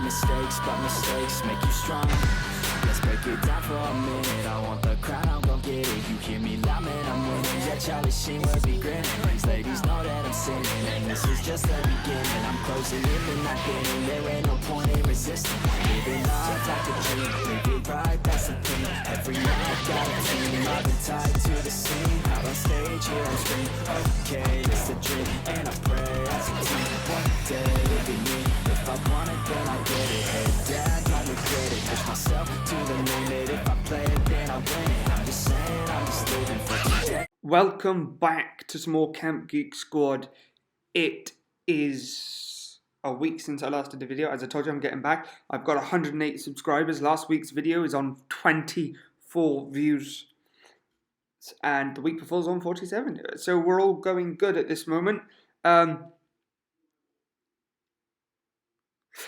mistakes, but mistakes make you strong. Let's break it down for a minute. I want the crown, I'm gon' get it. You hear me loud, man, I'm winning. Yeah, Charlie Sheen will be grinning. These ladies know that I'm sinning, and this is just the beginning. I'm closing in and not getting. There ain't no point in resisting. Living life like a dream, live it right, that's the thing. Every night got a team, I've been tied to the scene. Out on stage, here on screen. Okay, it's a dream, and I pray as a team. One day it'll be me. If I want it, then I get it. Hey, Dad, not regret it. Push myself to the limit. If I play it, then I win it. I'm just saying, I'm just living for today. Welcome back to some more Camp Geek Squad. It is a week since I last did a video. As I told you, I'm getting back. I've got 108 subscribers. Last week's video is on 24 views. And the week before was on 47. So we're all going good at this moment.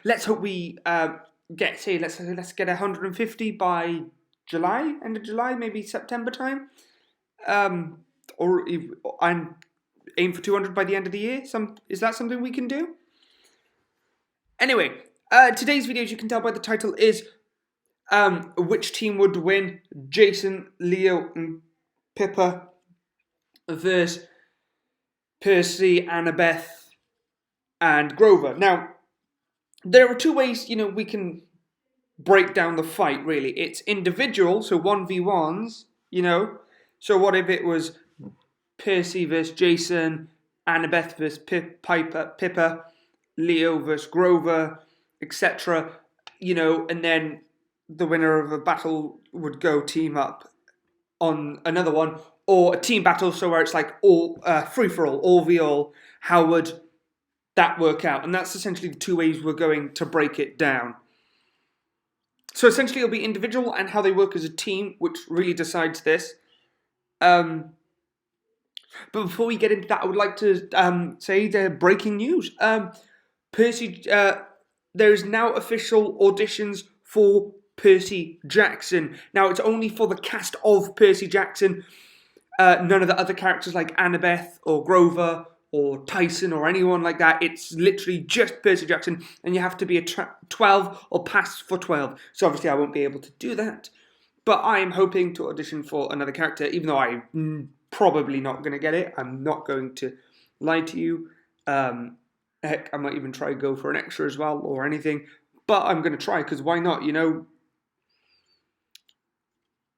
Let's hope we let's get 150 by July, end of July, maybe September time. And aim for 200 by the end of the year. Is that something we can do? Anyway, today's video, as you can tell by the title, is which team would win? Jason, Leo, and Pippa versus Percy, Annabeth, and Grover. Now, there are two ways, we can break down the fight, really. It's individual, so 1v1s, So what if it was Percy versus Jason, Annabeth versus Pippa, Leo versus Grover, etc., and then the winner of a battle would go team up on another one, or a team battle, so where it's like all free-for-all, all-v-all. How would that work out? And that's essentially the two ways we're going to break it down. So essentially it'll be individual and how they work as a team, which really decides this. But before we get into that, I would like to say the breaking news. Percy, there is now official auditions for Percy Jackson. Now, it's only for the cast of Percy Jackson. None of the other characters like Annabeth or Grover or Tyson or anyone like that. It's literally just Percy Jackson, and you have to be a 12 or pass for 12. So obviously I won't be able to do that. But I'm hoping to audition for another character, even though I'm probably not going to get it. I'm not going to lie to you. Heck, I might even try to go for an extra as well or anything. But I'm going to try, because why not?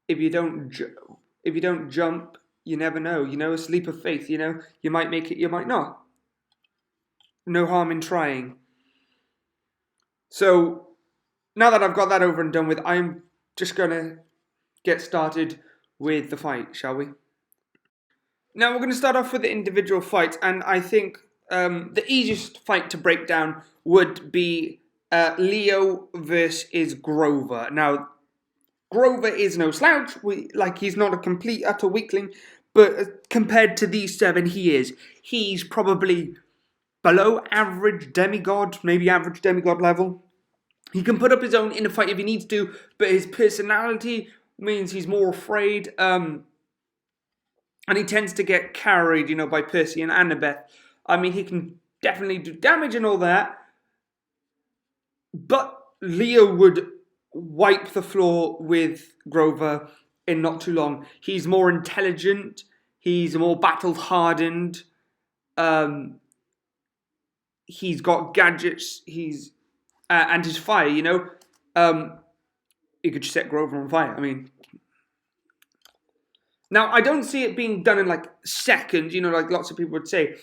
If you don't jump, you never know. A leap of faith. You might make it, you might not. No harm in trying. So now that I've got that over and done with, I'm just going to get started with the fight, shall we? Now we're going to start off with the individual fights, and I think the easiest fight to break down would be Leo versus Grover. Now, Grover is no slouch. He's not a complete, utter weakling, but compared to these seven, he's probably below average demigod, maybe average demigod level. He can put up his own in a fight if he needs to, but his personality means he's more afraid, and he tends to get carried, by Percy and Annabeth. I mean, he can definitely do damage and all that, but Leo would wipe the floor with Grover in not too long. He's more intelligent, he's more battle-hardened, he's got gadgets, and his fire, he could set Grover on fire. I mean, now I don't see it being done in seconds, like lots of people would say.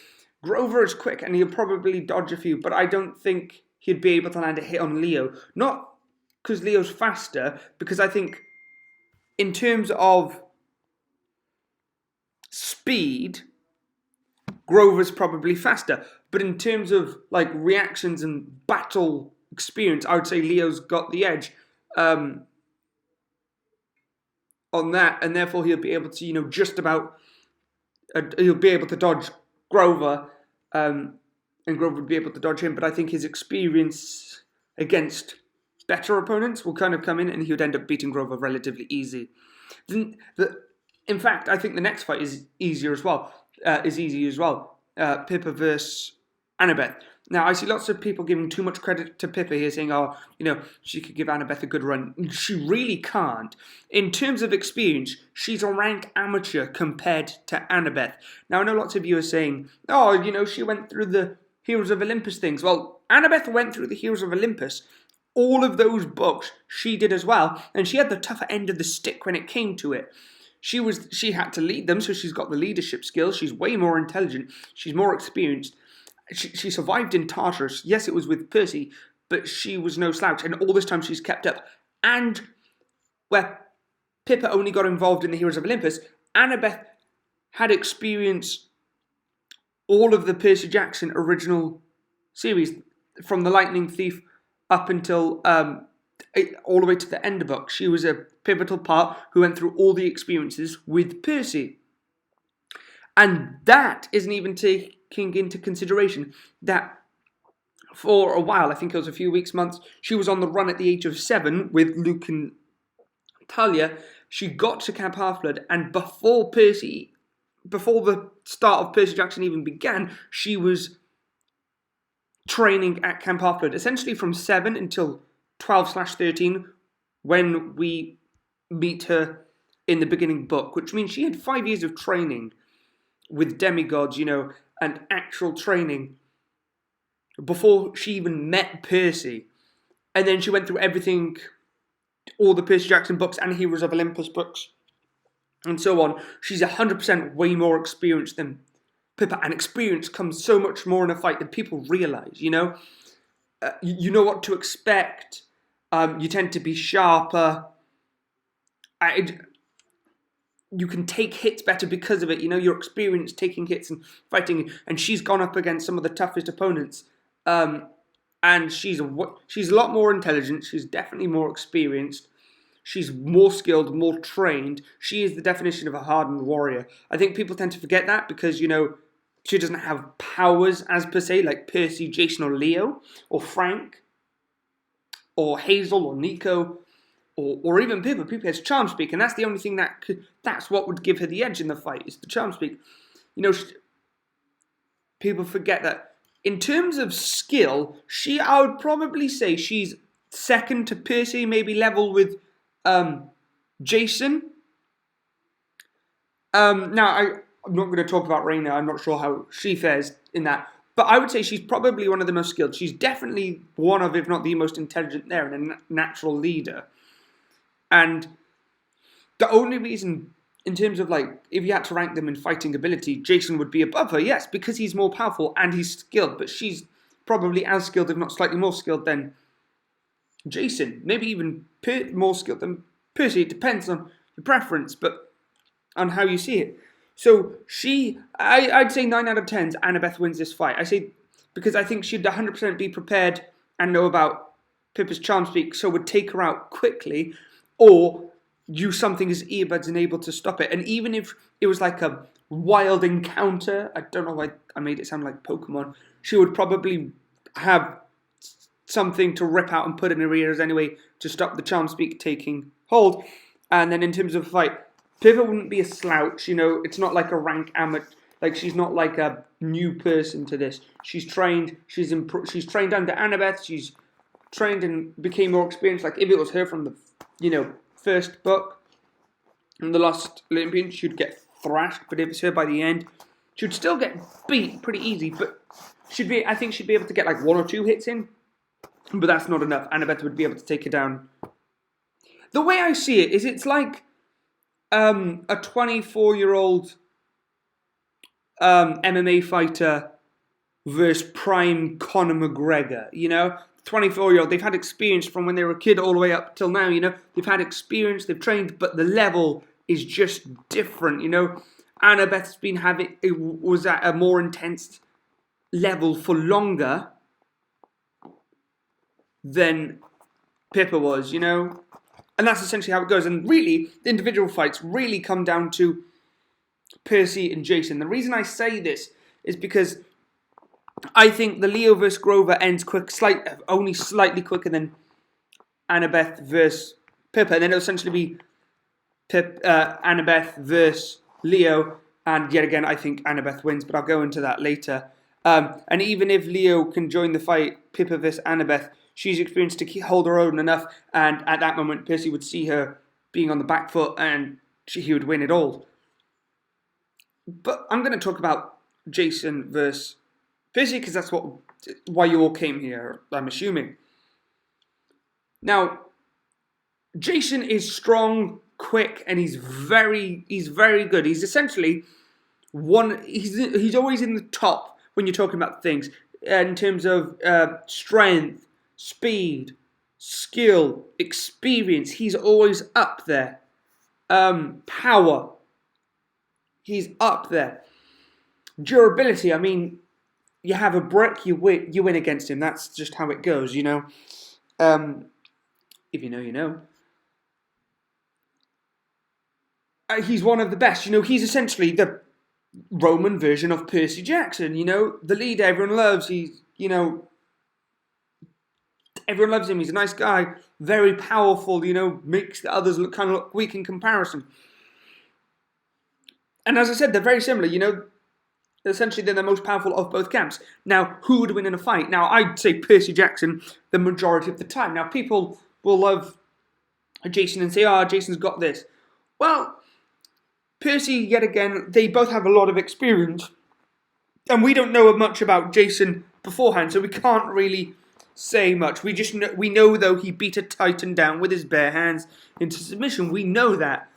Grover is quick and he'll probably dodge a few, but I don't think he'd be able to land a hit on Leo. Not because Leo's faster, because I think in terms of speed, Grover's probably faster. But in terms of reactions and battle experience, I would say Leo's got the edge on that, and therefore he'll be able to, just about, he'll be able to dodge Grover, and Grover would be able to dodge him. But I think his experience against better opponents will kind of come in, and he would end up beating Grover relatively easy. In fact, I think the next fight is easy as well. Pippa versus Annabeth. Now, I see lots of people giving too much credit to Pippa here, saying, oh, she could give Annabeth a good run. She really can't. In terms of experience, she's a rank amateur compared to Annabeth. Now, I know lots of you are saying, oh, she went through the Heroes of Olympus things. Well, Annabeth went through the Heroes of Olympus. All of those books she did as well, and she had the tougher end of the stick when it came to it. She had to lead them, so she's got the leadership skills. She's way more intelligent. She's more experienced. She survived in Tartarus. Yes, it was with Percy, but she was no slouch. And all this time she's kept up. And where Pippa only got involved in the Heroes of Olympus, Annabeth had experienced all of the Percy Jackson original series, from the Lightning Thief up until all the way to the end book. She was a pivotal part who went through all the experiences with Percy. And that isn't even taking into consideration that for a while, I think it was a few weeks, months, she was on the run at the age of 7 with Luke and Talia. She got to Camp Half-Blood, and before the start of Percy Jackson even began, she was training at Camp Half-Blood, essentially from 7 until 12/13, when we meet her in the beginning book, which means she had 5 years of training with demigods, and actual training before she even met Percy. And then she went through everything, all the Percy Jackson books and Heroes of Olympus books, and so on. She's 100% way more experienced than Pippa, and experience comes so much more in a fight than people realise, you know what to expect. You tend to be sharper. You can take hits better because of it. Your experience taking hits and fighting. And she's gone up against some of the toughest opponents. And she's a lot more intelligent. She's definitely more experienced. She's more skilled, more trained. She is the definition of a hardened warrior. I think people tend to forget that because, she doesn't have powers as per se, like Percy, Jason, or Leo, or Frank, or Hazel, or Nico, or even Pippa. Pippa has charm speak, and that's the only thing that's what would give her the edge in the fight, is the charm speak. People forget that. In terms of skill, I would probably say she's second to Percy, maybe level with Jason. Now, I'm not going to talk about Raina. I'm not sure how she fares in that. But I would say she's probably one of the most skilled. She's definitely one of, if not the most intelligent there, and a natural leader. And the only reason, in terms of, if you had to rank them in fighting ability, Jason would be above her, yes, because he's more powerful and he's skilled. But she's probably as skilled, if not slightly more skilled than Jason. Maybe even more skilled than Percy. It depends on your preference, but on how you see it. So I'd say 9 out of 10, Annabeth wins this fight. I say because I think she'd 100% be prepared and know about Pippa's charm speak, so would take her out quickly, or use something as earbuds and able to stop it. And even if it was like a wild encounter, I don't know why I made it sound like Pokemon, she would probably have something to rip out and put in her ears anyway to stop the charm speak taking hold. And then in terms of fight, Pippa wouldn't be a slouch, it's not like a rank amateur, she's not like a new person to this. She's trained, she's trained under Annabeth, she's trained and became more experienced. If it was her from the, first book, and the Lost Olympian, she'd get thrashed, but if it's her by the end, she'd still get beat pretty easy, but I think she'd be able to get 1 or 2 hits in, but that's not enough. Annabeth would be able to take her down. The way I see it is it's like a 24-year-old MMA fighter versus prime Conor McGregor, 24-year-old, they've had experience from when they were a kid all the way up till now, they've had experience, they've trained, but the level is just different, Annabeth's was at a more intense level for longer than Pippa was, And that's essentially how it goes. And really, the individual fights really come down to Percy and Jason. The reason I say this is because I think the Leo vs. Grover ends quick, only slightly quicker than Annabeth vs. Pippa. And then it'll essentially be Annabeth vs. Leo. And yet again, I think Annabeth wins, but I'll go into that later. And even if Leo can join the fight, Pippa vs Annabeth, she's experienced to hold her own enough, and at that moment Percy would see her being on the back foot and he would win it all. But I'm going to talk about Jason versus Percy because that's why you all came here, I'm assuming. Now, Jason is strong, quick, and he's very good. He's essentially he's always in the top when you're talking about things in terms of strength, speed, skill, experience. He's always up there. Power. He's up there. Durability. I mean, you have a brick, you win against him. That's just how it goes, you know. If you know, you know. He's one of the best. You know, he's essentially the Roman version of Percy Jackson. You know, the leader everyone loves. Everyone loves him. He's a nice guy, very powerful. You know, makes the others look weak in comparison. And as I said, they're very similar, you know. Essentially, they're the most powerful of both camps. Now, who would win in a fight? Now, I'd say Percy Jackson the majority of the time. Now, people will love Jason and say, Jason's got this. Well, Percy, yet again, they both have a lot of experience. And we don't know much about Jason beforehand, so we can't really say much. We know, though, he beat a Titan down with his bare hands into submission. We know that.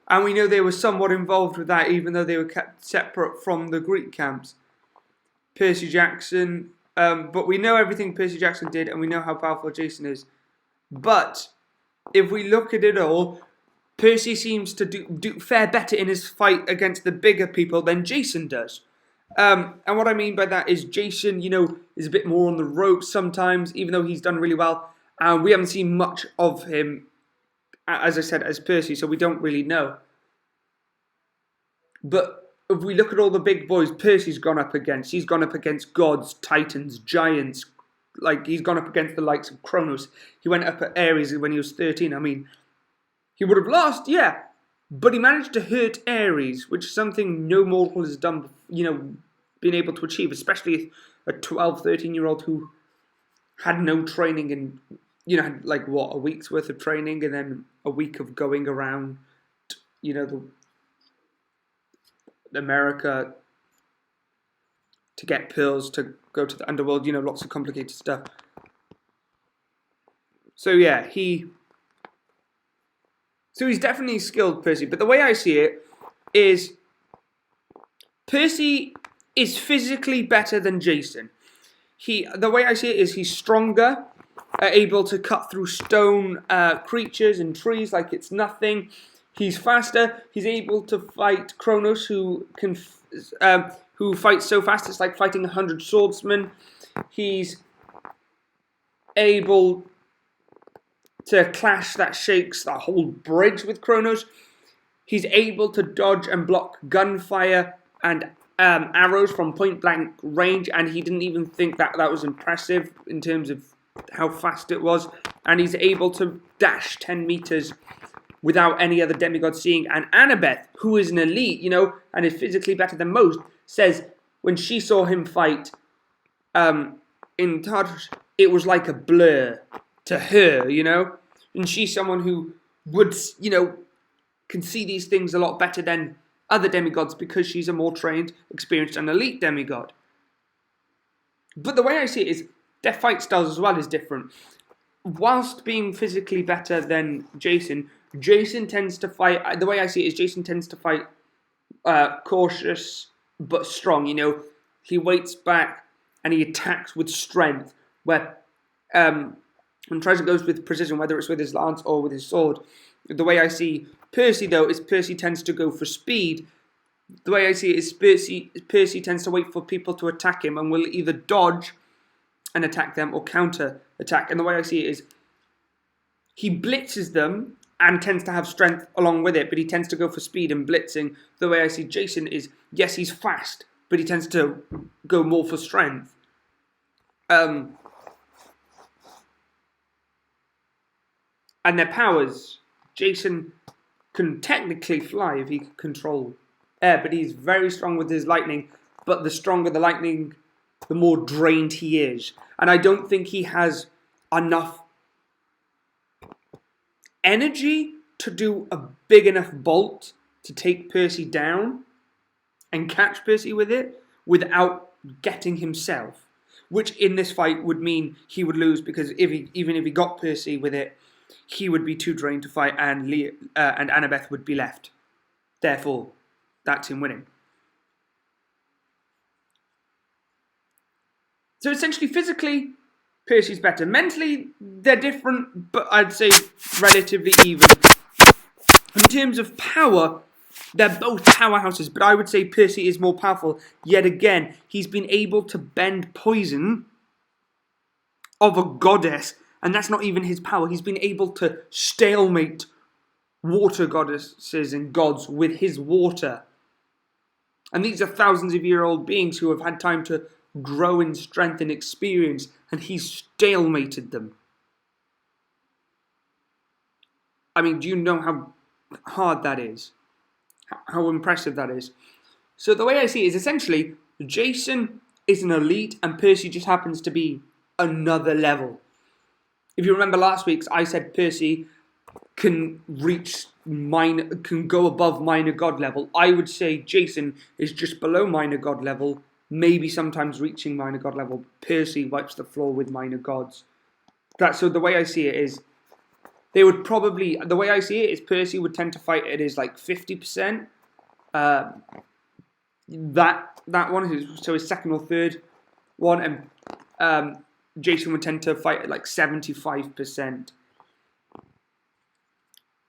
And we know they were somewhat involved with that, even though they were kept separate from the Greek camps. Percy Jackson, but we know everything Percy Jackson did, and we know how powerful Jason is. But if we look at it all, Percy seems to do fare better in his fight against the bigger people than Jason does. And what I mean by that is Jason, you know, is a bit more on the ropes sometimes, even though he's done really well. And we haven't seen much of him, as I said, as Percy, so we don't really know. But if we look at all the big boys Percy's gone up against, he's gone up against gods, titans, giants. Like, he's gone up against the likes of Kronos. He went up at Ares when he was 13. I mean, he would have lost, yeah. But he managed to hurt Ares, which is something no mortal has done, you know, been able to achieve, especially a 12, 13-year-old who had no training and, you know, had like, a week's worth of training and then a week of going around, you know, America to get pills, to go to the underworld, you know, lots of complicated stuff. So yeah, he's definitely skilled, Percy, but the way I see it is Percy is physically better than Jason. The way I see it is he's stronger, able to cut through stone creatures and trees like it's nothing. He's faster. He's able to fight Kronos, who fights so fast it's like fighting 100 swordsmen. He's able to clash that shakes the whole bridge with Kronos. He's able to dodge and block gunfire and arrows from point blank range, and he didn't even think that was impressive in terms of how fast it was. And he's able to dash 10 meters without any other demigod seeing. And Annabeth, who is an elite, you know, and is physically better than most, says when she saw him fight in Tartarus, it was like a blur to her, you know. And she's someone who would, you know, can see these things a lot better than other demigods because she's a more trained, experienced, and elite demigod. But the way I see it is their fight styles as well is different. Whilst being physically better than Jason tends to fight, the way I see it is Jason tends to fight cautious but strong, you know. He waits back and he attacks with strength, where and tries to go with precision, whether it's with his lance or with his sword. The way I see Percy, though, is Percy tends to go for speed. The way I see it is Percy tends to wait for people to attack him and will either dodge and attack them or counter attack. And the way I see it is he blitzes them and tends to have strength along with it, but he tends to go for speed and blitzing. The way I see Jason is, yes, he's fast, but he tends to go more for strength. And their powers, Jason can technically fly if he can control air, but he's very strong with his lightning. But the stronger the lightning, the more drained he is. And I don't think he has enough energy to do a big enough bolt to take Percy down and catch Percy with it without getting himself. Which in this fight would mean he would lose, because even if he got Percy with it, he would be too drained to fight, and and Annabeth would be left. Therefore, that's him winning. So essentially, physically, Percy's better. Mentally, they're different, but I'd say relatively even. In terms of power, they're both powerhouses, but I would say Percy is more powerful. Yet again, he's been able to bend poison of a goddess, and that's not even his power. He's been able to stalemate water goddesses and gods with his water. And these are thousands of year-old beings who have had time to grow in strength and experience, and he's stalemated them. I mean, do you know how hard that is? How impressive that is? So the way I see it is essentially Jason is an elite and Percy just happens to be another level. If you remember last week's, I said Percy can go above minor god level. I would say Jason is just below minor god level, maybe sometimes reaching minor god level. Percy wipes the floor with minor gods. So the way I see it is, the way I see it is Percy would tend to fight at his like 50%. That one, so his second or third one, and Jason would tend to fight at like 75%.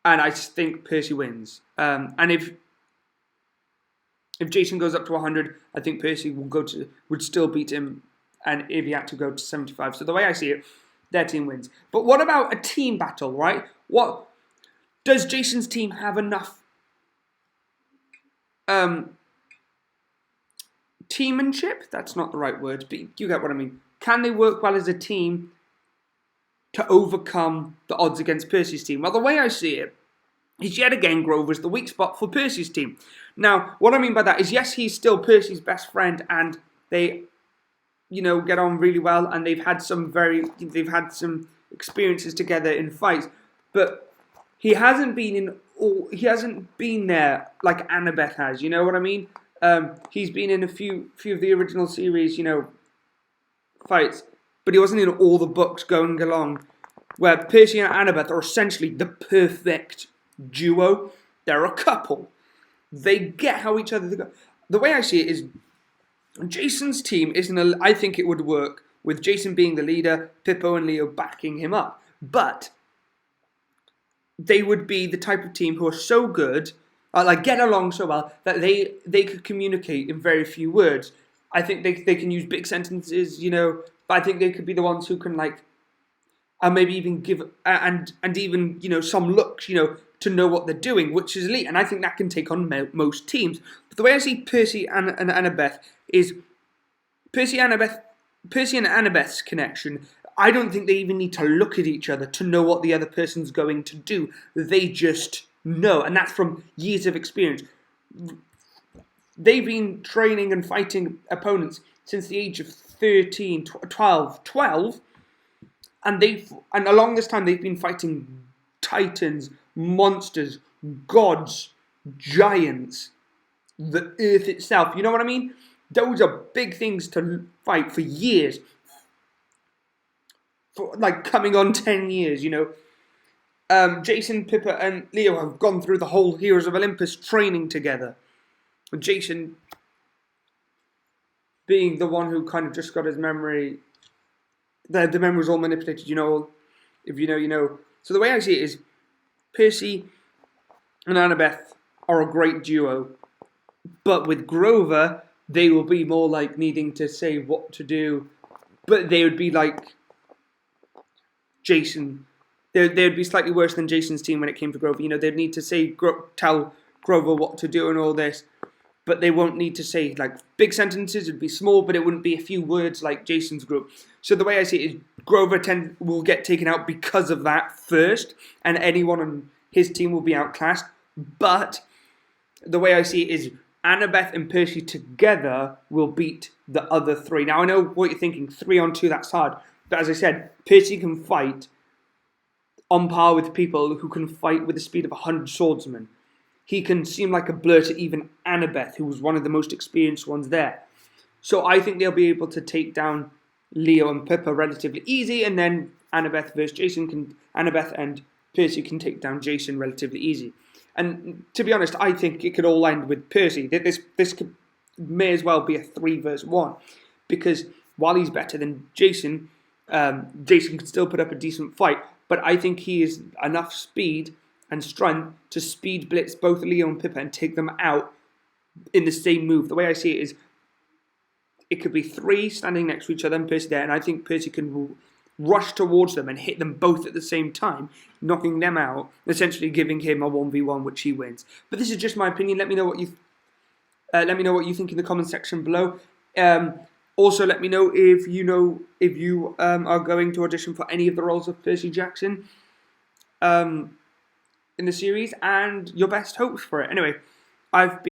And I think Percy wins. And if Jason goes up to 100, I think Percy would still beat him. And if he had to go to 75, so the way I see it, their team wins. But what about a team battle, right? What does Jason's team have enough teammanship? That's not the right word, but you get what I mean. Can they work well as a team to overcome the odds against Percy's team? Well, the way I see it is yet again Grover's the weak spot for Percy's team. Now, what I mean by that is, yes, he's still Percy's best friend, and they, get on really well, and they've had some experiences together in fights, but he hasn't been there like Annabeth has. You know what I mean? He's been in a few of the original series, fights, but he wasn't in all the books going along, where Percy and Annabeth are essentially the perfect duo. They're a couple. They get how each other go. The way I see it is, Jason's team I think it would work with Jason being the leader, Pippo and Leo backing him up. But they would be the type of team who are so good, get along so well, that they could communicate in very few words. I think they can use big sentences, but I think they could be the ones who can maybe even give and even some looks, to know what they're doing, which is elite, and I think that can take on most teams. But the way I see Percy and Annabeth is Percy and Annabeth's connection. I don't think they even need to look at each other to know what the other person's going to do. They just know, and that's from years of experience. They've been training and fighting opponents since the age of 13, 12, and along this time they've been fighting titans, monsters, gods, giants, the earth itself. You know what I mean? Those are big things to fight for years. For coming on 10 years, Jason, Pippa and Leo have gone through the whole Heroes of Olympus training together. And Jason being the one who kind of just got his memory, the memory was all manipulated, if you know, you know. So the way I see it is, Percy and Annabeth are a great duo, but with Grover, they will be more needing to say what to do, but they would be like Jason. They'd be slightly worse than Jason's team when it came to Grover. They'd need to tell Grover what to do and all this, but they won't need to say big sentences. It'd be small, but it wouldn't be a few words like Jason's group. So the way I see it is, Grover will get taken out because of that first, and anyone on his team will be outclassed. But the way I see it is, Annabeth and Percy together will beat the other three. Now, I know what you're thinking, 3-on-2, that's hard. But as I said, Percy can fight on par with people who can fight with the speed of 100 swordsmen. He can seem like a blur to even Annabeth, who was one of the most experienced ones there. So I think they'll be able to take down Leo and Pippa relatively easy, and then Annabeth and Percy can take down Jason relatively easy. And to be honest, I think it could all end with Percy. This may as well be a 3-versus-1, because while he's better than Jason, Jason can still put up a decent fight. But I think he has enough speed and strength to speed blitz both Leo and Pippa and take them out in the same move. The way I see it is, it could be 3 standing next to each other and Percy there, and I think Percy can rush towards them and hit them both at the same time, knocking them out, essentially giving him a 1v1, which he wins. But this is just my opinion. Let me know what you think in the comment section below. Also, let me know if you are going to audition for any of the roles of Percy Jackson in the series, and your best hopes for it. Anyway, I've been